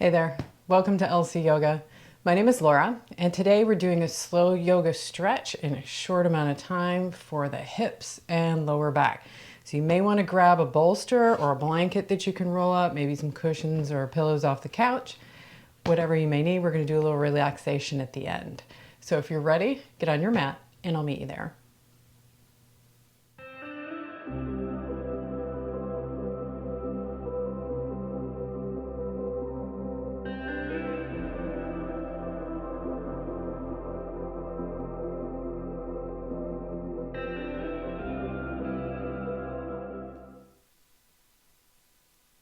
Hey there, welcome to LC Yoga. My name is Laura, and today we're doing a slow yoga stretch in a short amount of time for the hips and lower back. So you may want to grab a bolster or a blanket that you can roll up, maybe some cushions or pillows off the couch, whatever you may need. We're going to do a little relaxation at the end. So if you're ready, get on your mat and I'll meet you there.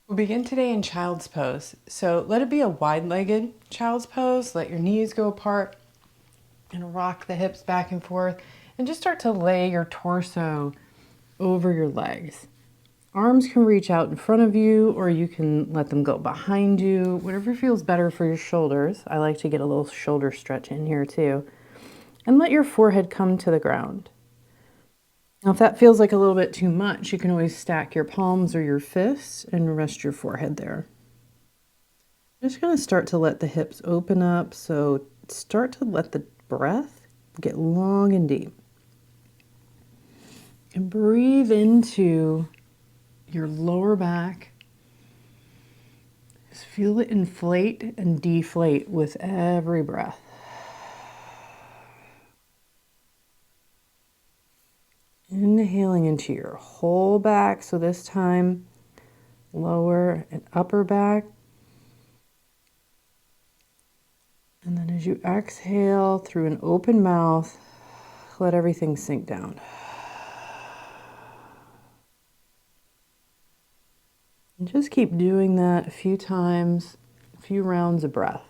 We'll begin today in child's pose. So let it be a wide-legged child's pose. Let your knees go apart and rock the hips back and forth. And just start to lay your torso over your legs. Arms can reach out in front of you, or you can let them go behind you, whatever feels better for your shoulders. I like to get a little shoulder stretch in here too. And let your forehead come to the ground. Now, if that feels like a little bit too much, you can always stack your palms or your fists and rest your forehead there. Just going to start to let the hips open up. So start to let the breath get long and deep. And breathe into your lower back. Just feel it inflate and deflate with every breath. Inhaling into your whole back, so this time lower and upper back. And then as you exhale through an open mouth, let everything sink down. And just keep doing that a few times, a few rounds of breath.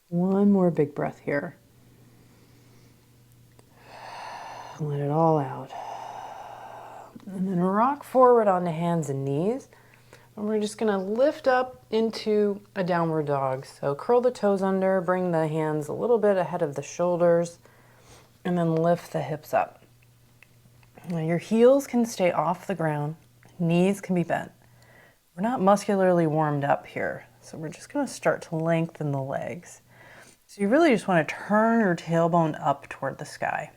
One more big breath here. Let it all out. And then rock forward onto hands and knees. And we're just going to lift up into a downward dog. So curl the toes under, bring the hands a little bit ahead of the shoulders, and then lift the hips up. Now your heels can stay off the ground, knees can be bent. We're not muscularly warmed up here, so we're just going to start to lengthen the legs. So you really just want to turn your tailbone up toward the sky.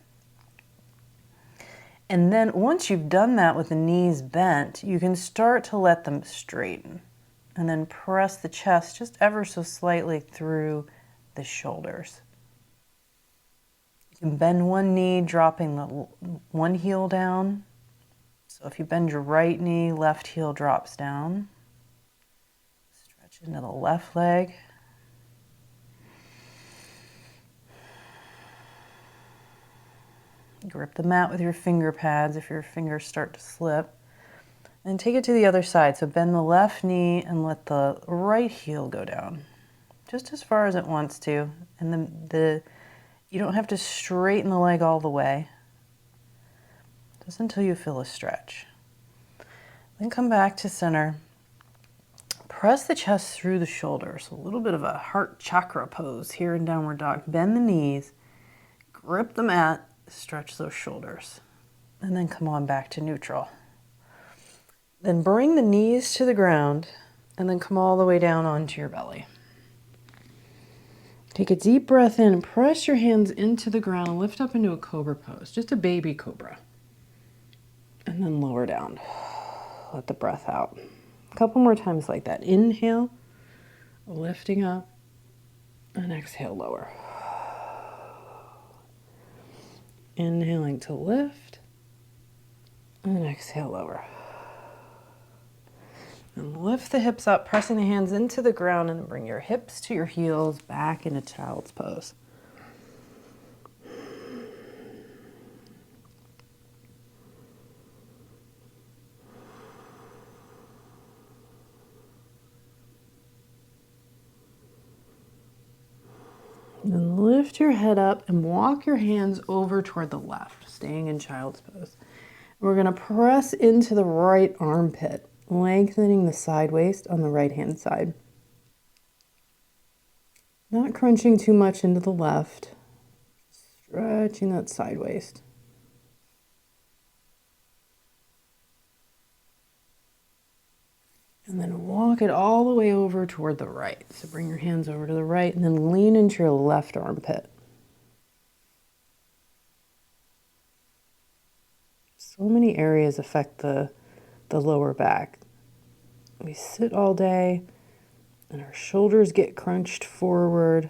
And then once you've done that with the knees bent, you can start to let them straighten. And then press the chest just ever so slightly through the shoulders. You can bend one knee, dropping the one heel down. So if you bend your right knee, left heel drops down. Stretch into the left leg. Grip the mat with your finger pads if your fingers start to slip. And take it to the other side. So bend the left knee and let the right heel go down. Just as far as it wants to. And then you don't have to straighten the leg all the way. Just until you feel a stretch. Then come back to center. Press the chest through the shoulders. A little bit of a heart chakra pose here in downward dog. Bend the knees. Grip the mat. Stretch those shoulders. And then come on back to neutral. Then bring the knees to the ground and then come all the way down onto your belly. Take a deep breath in and press your hands into the ground and lift up into a cobra pose, just a baby cobra. And then lower down. Let the breath out. A couple more times like that. Inhale, lifting up, and exhale, lower. Inhaling to lift, and exhale, lower. And lift the hips up, pressing the hands into the ground, and bring your hips to your heels back into child's pose. Then lift your head up and walk your hands over toward the left, staying in child's pose. We're going to press into the right armpit, lengthening the side waist on the right hand side. Not crunching too much into the left, stretching that side waist. And then walk it all the way over toward the right. So bring your hands over to the right and then lean into your left armpit. So many areas affect the lower back. We sit all day and our shoulders get crunched forward,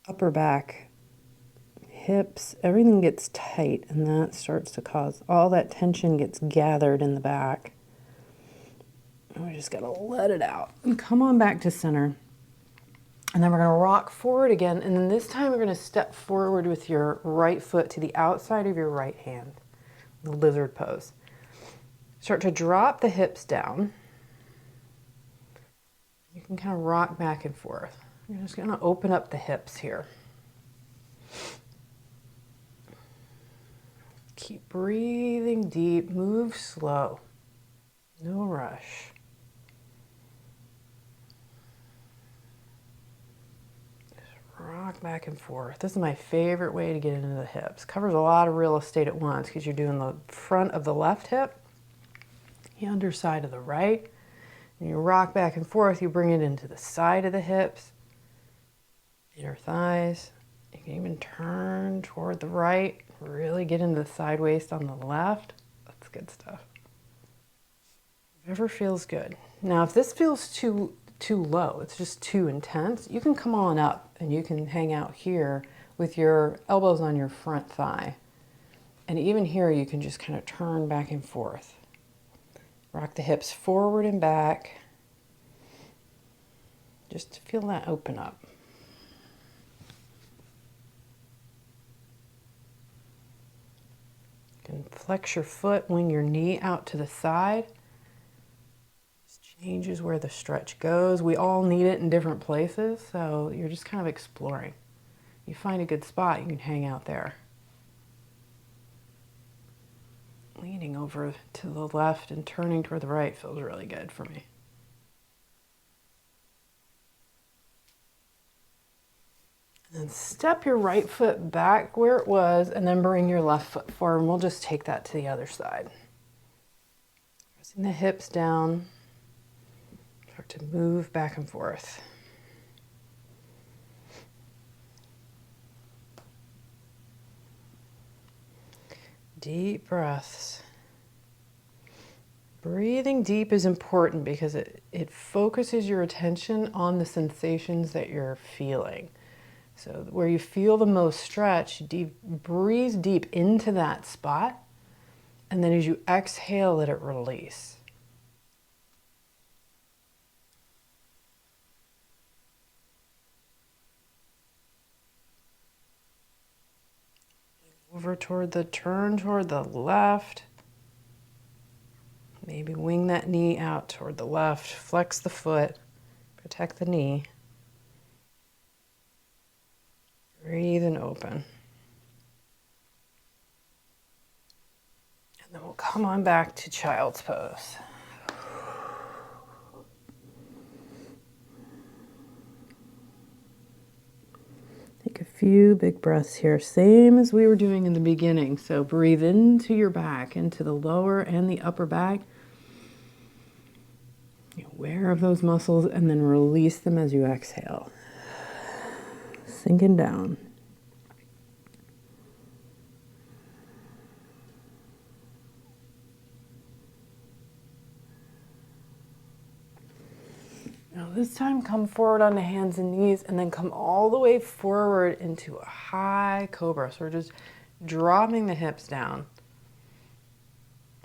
upper back, hips, everything gets tight, and that starts to cause all that tension gets gathered in the back. And we just gotta let it out and come on back to center. And then we're gonna rock forward again, and then this time we're gonna step forward with your right foot to the outside of your right hand, the lizard pose. Start to drop the hips down. You can kind of rock back and forth. You're just gonna open up the hips here. Keep breathing deep, move slow, no rush. Rock back and forth. This is my favorite way to get into the hips. Covers a lot of real estate at once because you're doing the front of the left hip, the underside of the right, and you rock back and forth. You bring it into the side of the hips, inner thighs. You can even turn toward the right, really get into the side waist on the left. That's good stuff. Whatever feels good. Now, if this feels too low, it's just too intense, you can come on up and you can hang out here with your elbows on your front thigh. And even here, you can just kind of turn back and forth. Rock the hips forward and back. Just to feel that open up. You can flex your foot, wing your knee out to the side. Changes where the stretch goes. We all need it in different places, so you're just kind of exploring. You find a good spot, you can hang out there. Leaning over to the left and turning toward the right feels really good for me. And then step your right foot back where it was and then bring your left foot forward, and we'll just take that to the other side. Pressing the hips down. Start to move back and forth. Deep breaths. Breathing deep is important because it focuses your attention on the sensations that you're feeling. So where you feel the most stretch, breathe deep into that spot, and then as you exhale, let it release. Over turn toward the left. Maybe wing that knee out toward the left. Flex the foot. Protect the knee. Breathe and open. And then we'll come on back to child's pose. Take a few big breaths here, same as we were doing in the beginning. So breathe into your back, into the lower and the upper back. You're aware of those muscles and then release them as you exhale. Sinking down. Now this time come forward on the hands and knees and then come all the way forward into a high cobra. So we're just dropping the hips down.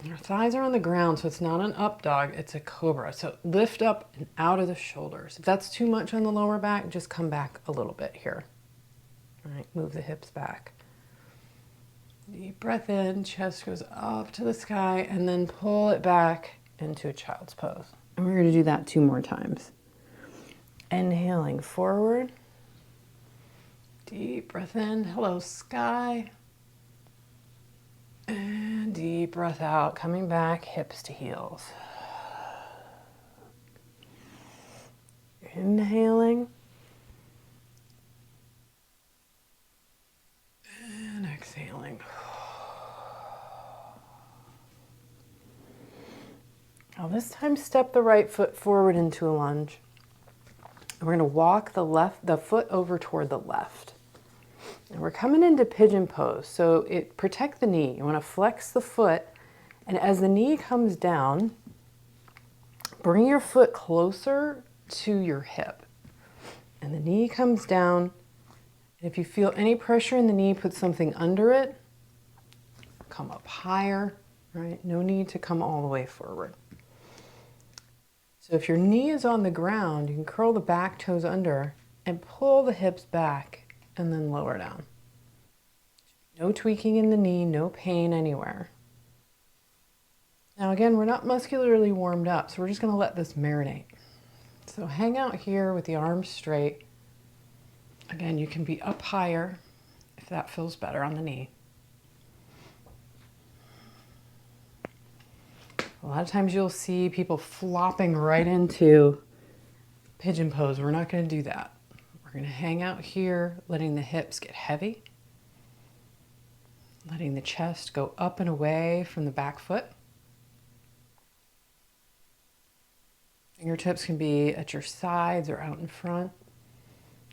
Our thighs are on the ground, so it's not an up dog, it's a cobra. So lift up and out of the shoulders. If that's too much on the lower back, just come back a little bit here. All right, move the hips back. Deep breath in, chest goes up to the sky, and then pull it back into a child's pose. And we're gonna do that 2 more times. Inhaling forward, Deep breath in. Hello, sky. And deep breath out, coming back, hips to heels. Inhaling. And exhaling. Now this time, step the right foot forward into a lunge. We're going to walk the foot over toward the left. And we're coming into pigeon pose, so protect the knee. You want to flex the foot, and as the knee comes down, bring your foot closer to your hip. And the knee comes down. If you feel any pressure in the knee, put something under it. Come up higher, right? No need to come all the way forward. So if your knee is on the ground, you can curl the back toes under and pull the hips back and then lower down. No tweaking in the knee, no pain anywhere. Now again, we're not muscularly warmed up, so we're just going to let this marinate. So hang out here with the arms straight. Again, you can be up higher if that feels better on the knee. A lot of times you'll see people flopping right into pigeon pose. We're not going to do that. We're going to hang out here, letting the hips get heavy, letting the chest go up and away from the back foot. Fingertips can be at your sides or out in front.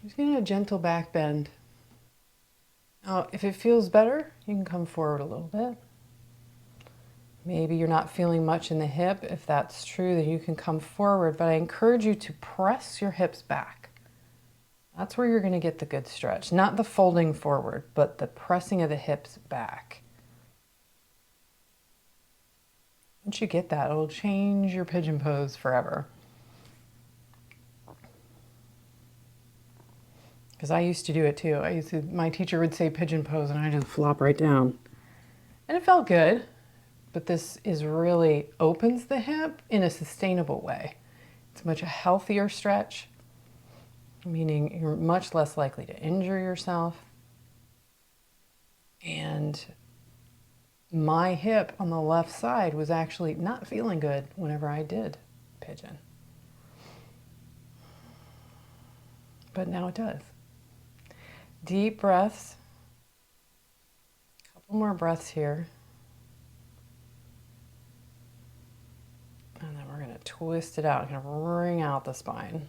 Just getting a gentle back bend. Now, if it feels better, you can come forward a little bit. Maybe you're not feeling much in the hip. If that's true, then you can come forward, but I encourage you to press your hips back. That's where you're going to get the good stretch. Not the folding forward, but the pressing of the hips back. Once you get that, it'll change your pigeon pose forever. Because I used to do it too. My teacher would say pigeon pose and I just flop right down. And it felt good, but this really opens the hip in a sustainable way. It's much a healthier stretch, meaning you're much less likely to injure yourself. And my hip on the left side was actually not feeling good whenever I did pigeon. But now it does. Deep breaths. A couple more breaths here. And then we're going to twist it out, kind of wring out the spine.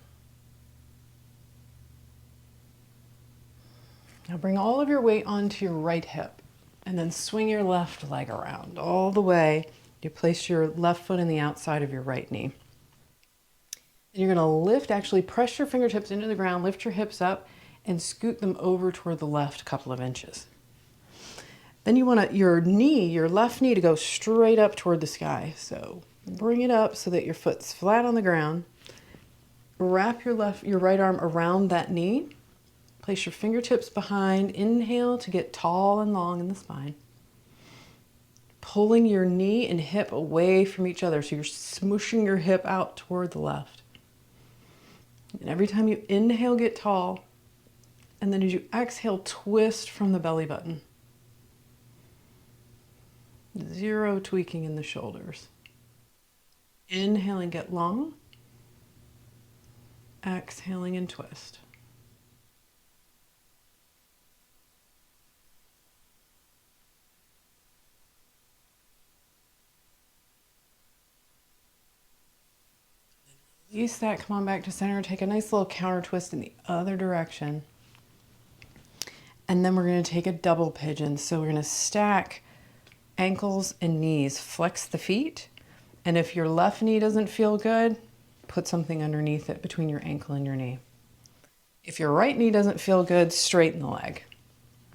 Now bring all of your weight onto your right hip and then swing your left leg around all the way. You place your left foot in the outside of your right knee. And you're going to lift, actually press your fingertips into the ground, lift your hips up, and scoot them over toward the left couple of inches. Then you want your left knee to go straight up toward the sky. So bring it up so that your foot's flat on the ground. Wrap your right arm around that knee. Place your fingertips behind. Inhale to get tall and long in the spine. Pulling your knee and hip away from each other. So you're smooshing your hip out toward the left. And every time you inhale, get tall. And then as you exhale, twist from the belly button. Zero tweaking in the shoulders. Inhaling, get long. Exhaling and twist. Release that, come on back to center. Take a nice little counter twist in the other direction. And then we're going to take a double pigeon. So we're going to stack ankles and knees. Flex the feet. And if your left knee doesn't feel good, put something underneath it between your ankle and your knee. If your right knee doesn't feel good, straighten the leg.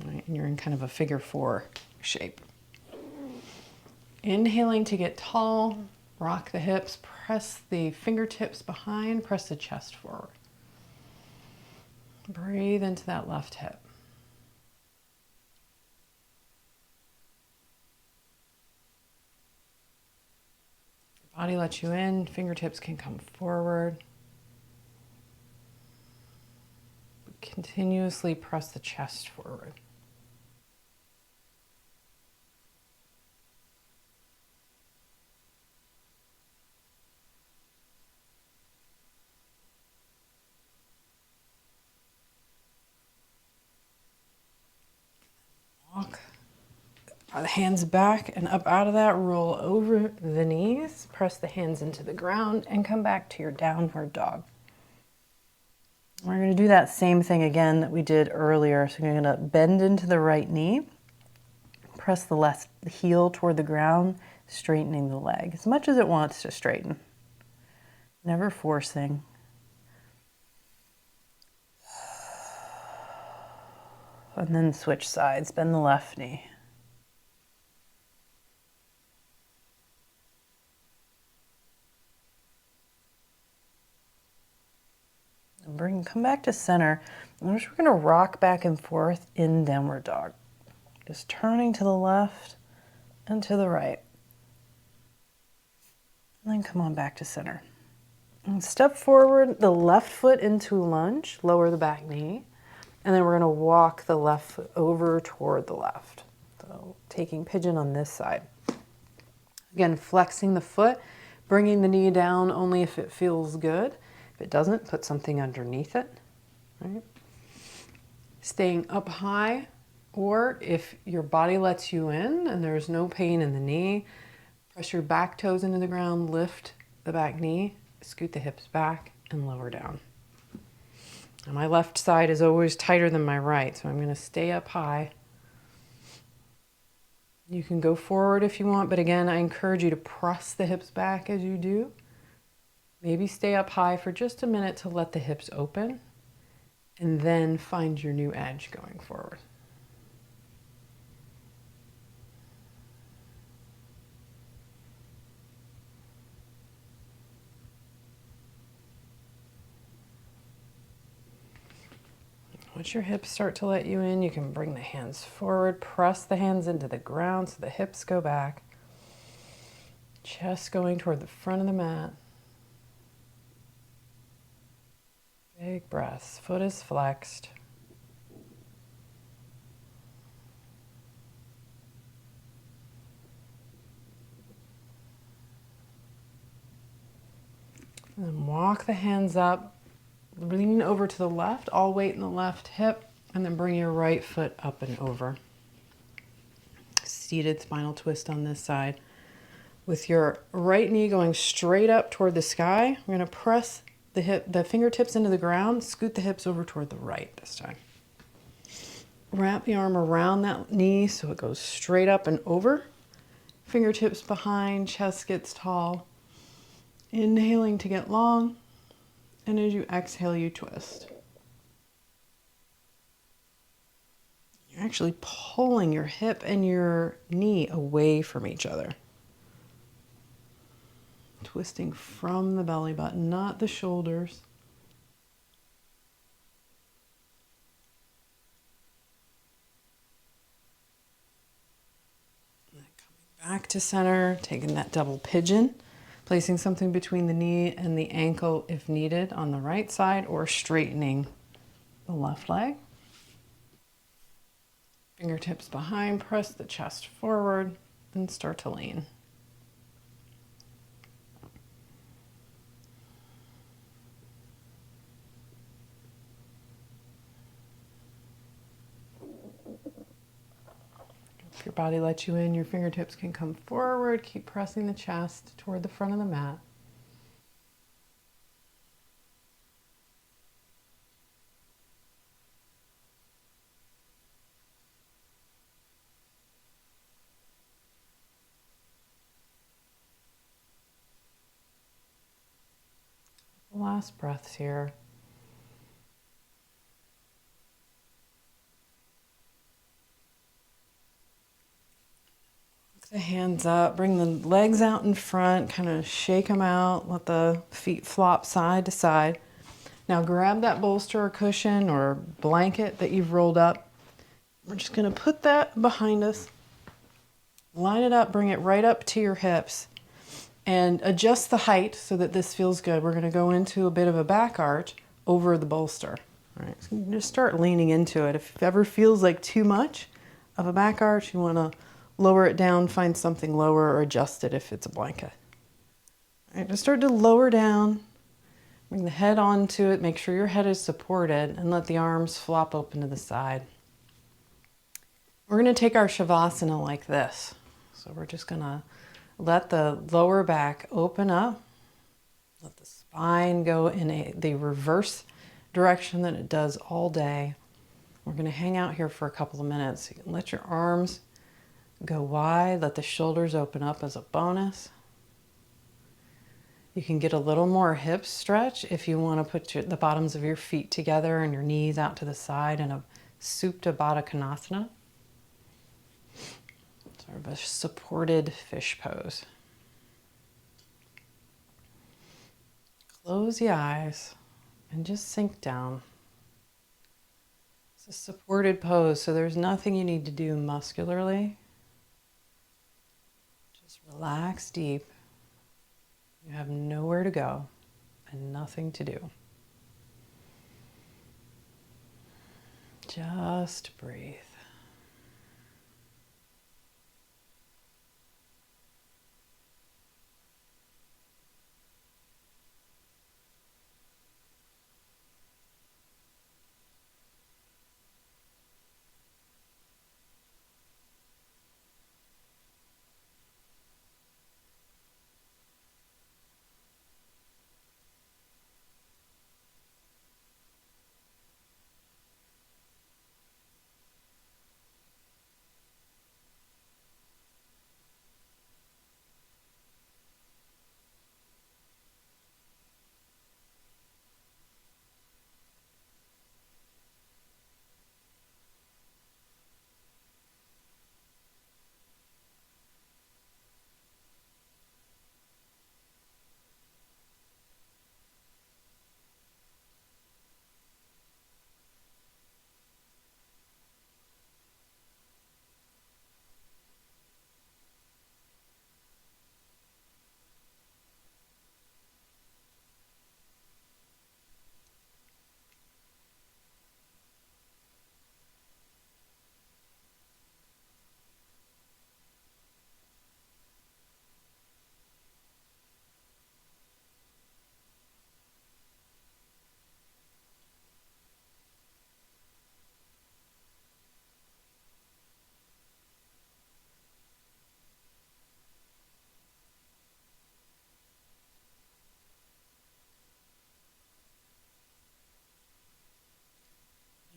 Right? And you're in kind of a figure 4 shape. Inhaling to get tall. Rock the hips. Press the fingertips behind. Press the chest forward. Breathe into that left hip. Body lets you in, fingertips can come forward. Continuously press the chest forward. Walk the hands back and up out of that, roll over the knees, press the hands into the ground, and come back to your downward dog. We're going to do that same thing again that we did earlier. So you're going to bend into the right knee, press the left heel toward the ground, straightening the leg as much as it wants to straighten. Never forcing. And then switch sides, bend the left knee. Come back to center. And we're going to rock back and forth in downward dog. Just turning to the left and to the right. And then come on back to center. And step forward, the left foot into lunge, lower the back knee. And then we're going to walk the left foot over toward the left. So taking pigeon on this side. Again, flexing the foot, bringing the knee down only if it feels good. If it doesn't, put something underneath it. Right? Staying up high, or if your body lets you in and there's no pain in the knee, press your back toes into the ground, lift the back knee, scoot the hips back and lower down. And my left side is always tighter than my right, so I'm going to stay up high. You can go forward if you want, but again, I encourage you to press the hips back as you do. Maybe stay up high for just a minute to let the hips open, and then find your new edge going forward. Once your hips start to let you in, you can bring the hands forward, press the hands into the ground so the hips go back. Chest going toward the front of the mat. Big breaths, foot is flexed. And then walk the hands up, lean over to the left, all weight in the left hip, and then bring your right foot up and over. Seated spinal twist on this side. With your right knee going straight up toward the sky, we're going to press the fingertips into the ground, scoot the hips over toward the right this time. Wrap the arm around that knee so it goes straight up and over. Fingertips behind, chest gets tall. Inhaling to get long, and as you exhale, you twist. You're actually pulling your hip and your knee away from each other. Twisting from the belly button, not the shoulders. And then coming back to center, taking that double pigeon, placing something between the knee and the ankle if needed on the right side, or straightening the left leg. Fingertips behind, press the chest forward, and start to lean. If your body lets you in, your fingertips can come forward. Keep pressing the chest toward the front of the mat. Last breaths here. The hands up, bring the legs out in front, kind of shake them out, let the feet flop side to side. Now grab that bolster or cushion or blanket that you've rolled up. We're just going to put that behind us, line it up, bring it right up to your hips, and adjust the height so that this feels good. We're going to go into a bit of a back arch over the bolster. All right, so just start leaning into it. If it ever feels like too much of a back arch, you want to lower it down, find something lower, or adjust it if it's a blanket. All right, just start to lower down. Bring the head onto it. Make sure your head is supported and let the arms flop open to the side. We're going to take our Shavasana like this. So we're just going to let the lower back open up. Let the spine go in the reverse direction that it does all day. We're going to hang out here for a couple of minutes. You can let your arms go wide. Let the shoulders open up as a bonus. You can get a little more hip stretch if you want to put the bottoms of your feet together and your knees out to the side in a Supta Baddha Konasana. Sort of a supported fish pose. Close the eyes and just sink down. It's a supported pose, so there's nothing you need to do muscularly. Just relax deep. You have nowhere to go and nothing to do. Just breathe.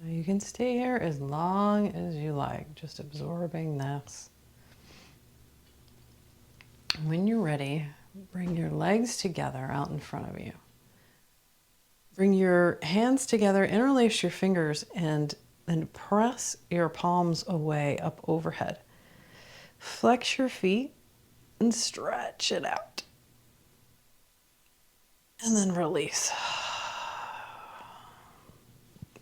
You can stay here as long as you like, just absorbing this. When you're ready, bring your legs together out in front of you. Bring your hands together, interlace your fingers, and then press your palms away up overhead. Flex your feet and stretch it out. And then release.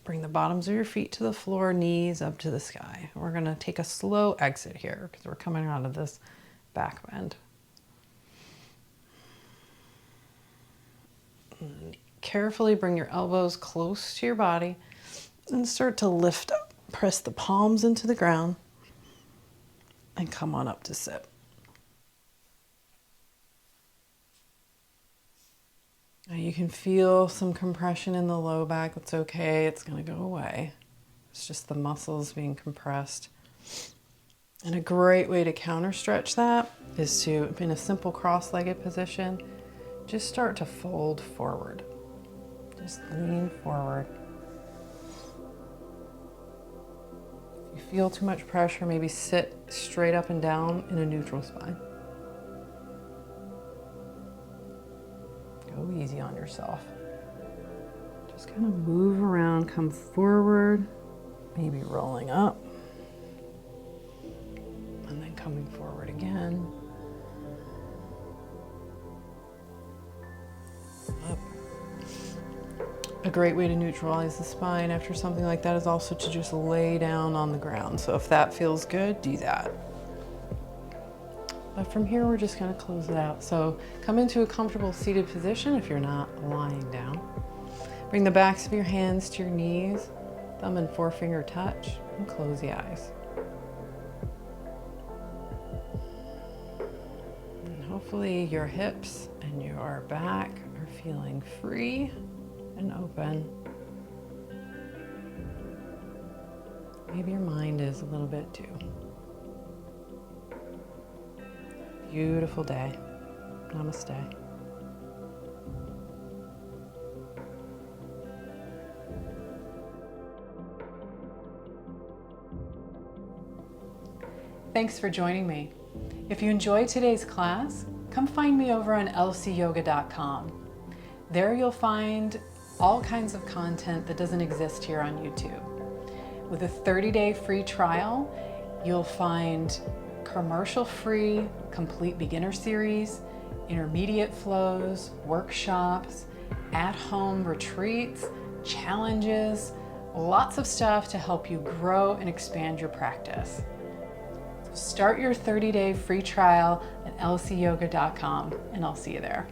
Bring the bottoms of your feet to the floor, knees up to the sky. We're going to take a slow exit here because we're coming out of this back bend. And carefully bring your elbows close to your body and start to lift up. Press the palms into the ground and come on up to sit. You can feel some compression in the low back. That's okay. It's going to go away. It's just the muscles being compressed. And a great way to counter stretch that is to, in a simple cross-legged position, just start to fold forward. Just lean forward. If you feel too much pressure, maybe sit straight up and down in a neutral spine. Go easy on yourself. Just kind of move around, come forward, maybe rolling up, and then coming forward again. Up. A great way to neutralize the spine after something like that is also to just lay down on the ground. So if that feels good, do that. But from here, we're just going to close it out. So come into a comfortable seated position if you're not lying down. Bring the backs of your hands to your knees, thumb and forefinger touch, and close the eyes. And hopefully your hips and your back are feeling free and open. Maybe your mind is a little bit too. Beautiful day. Namaste. Thanks for joining me. If you enjoyed today's class, come find me over on lcyoga.com. There you'll find all kinds of content that doesn't exist here on YouTube. With a 30-day free trial, you'll find commercial-free complete beginner series, intermediate flows, workshops, at-home retreats, challenges, lots of stuff to help you grow and expand your practice. Start your 30-day free trial at lcyoga.com, and I'll see you there.